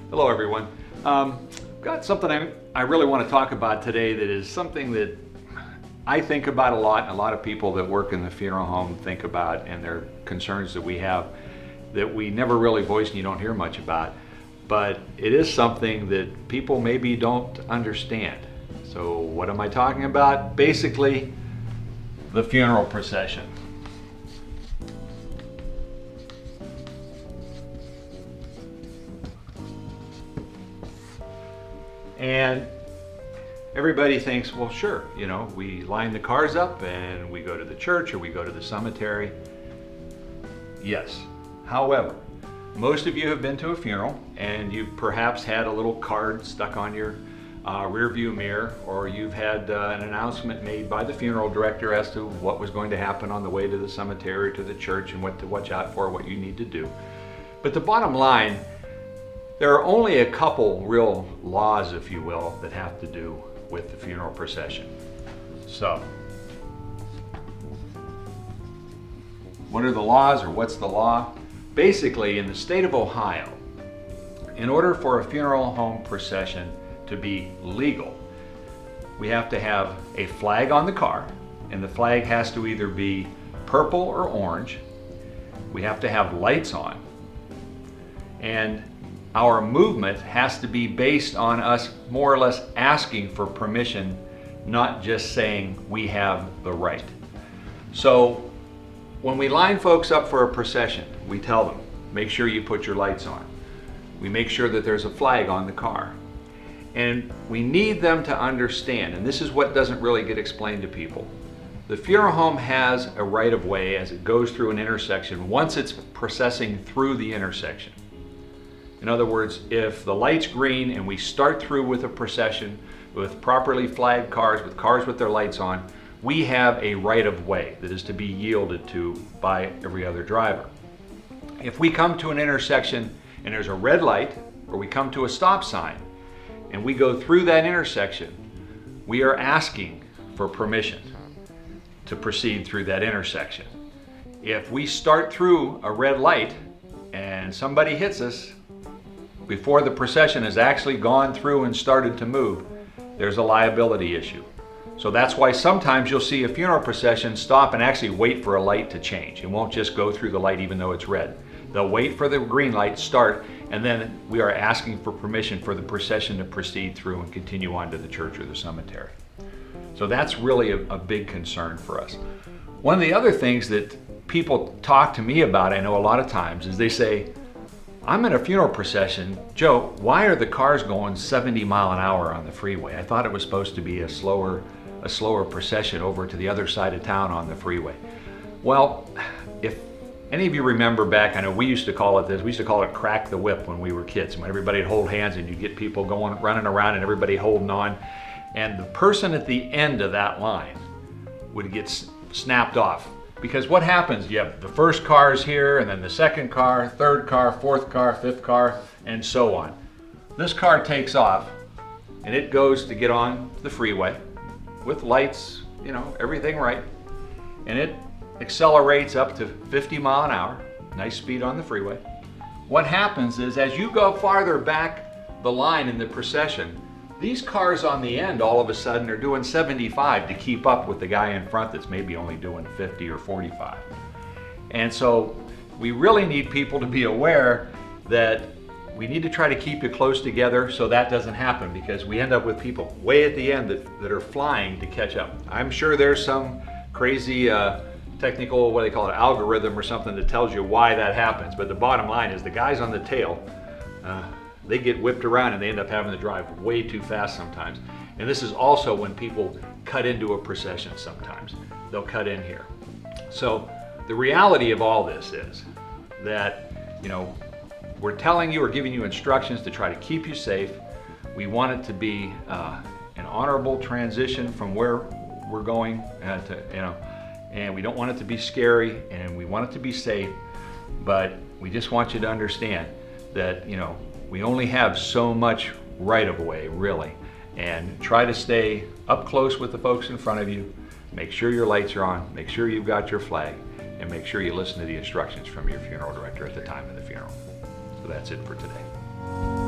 Hello everyone. Got something I really want to talk about today that is something that I think about a lot, and a lot of people that work in the funeral home think about, and they're concerns that we have that we never really voice and you don't hear much about. But it is something that people maybe don't understand. So what am I talking about? Basically, the funeral procession. And everybody thinks, well, sure, we line the cars up and we go to the church or we go to the cemetery. Yes. However, most of you have been to a funeral and you've perhaps had a little card stuck on your rear view mirror, or you've had an announcement made by the funeral director as to what was going to happen on the way to the cemetery, to the church, and what to watch out for, what you need to do. But the bottom line, there are only a couple real laws, if you will, that have to do with the funeral procession. So, what are the laws, or what's the law? Basically, in the state of Ohio, in order for a funeral home procession to be legal, we have to have a flag on the car, and the flag has to either be purple or orange. We have to have lights on, and our movement has to be based on us more or less asking for permission, not just saying we have the right. So when we line folks up for a procession, we tell them, make sure you put your lights on. We make sure that there's a flag on the car. And we need them to understand, and this is what doesn't really get explained to people. The funeral home has a right of way as it goes through an intersection once it's processing through the intersection. In other words, if the light's green and we start through with a procession with properly flagged cars, with cars with their lights on, we have a right of way that is to be yielded to by every other driver. If we come to an intersection and there's a red light, or we come to a stop sign and we go through that intersection, we are asking for permission to proceed through that intersection. If we start through a red light and somebody hits us before the procession has actually gone through and started to move, there's a liability issue. So that's why sometimes you'll see a funeral procession stop and actually wait for a light to change. It won't just go through the light even though it's red. They'll wait for the green light to start, and then we are asking for permission for the procession to proceed through and continue on to the church or the cemetery. So that's really a big concern for us. One of the other things that people talk to me about, I know a lot of times, is they say, I'm in a funeral procession. Joe, why are the cars going 70 mile an hour on the freeway? I thought it was supposed to be a slower procession over to the other side of town on the freeway. Well, if any of you remember back, I know we used to call it this, we used to call it crack the whip when we were kids, when everybody would hold hands and you'd get people going, running around and everybody holding on. And the person at the end of that line would get snapped off. Because what happens, you have the first cars here, and then the second car, third car, fourth car, fifth car, and so on. This car takes off, and it goes to get on the freeway with lights, everything right. And it accelerates up to 50 mile an hour, nice speed on the freeway. What happens is, as you go farther back the line in the procession, these cars on the end all of a sudden are doing 75 to keep up with the guy in front that's maybe only doing 50 or 45. And so we really need people to be aware that we need to try to keep it close together so that doesn't happen, because we end up with people way at the end that are flying to catch up. I'm sure there's some crazy technical, what they call it, algorithm or something that tells you why that happens. But the bottom line is the guys on the tail, they get whipped around and they end up having to drive way too fast sometimes. And this is also when people cut into a procession sometimes. They'll cut in here. So the reality of all this is that, we're telling you or giving you instructions to try to keep you safe. We want it to be an honorable transition from where we're going and we don't want it to be scary, and we want it to be safe, but we just want you to understand that, we only have so much right of way, really, and try to stay up close with the folks in front of you. Make sure your lights are on, make sure you've got your flag, and make sure you listen to the instructions from your funeral director at the time of the funeral. So that's it for today.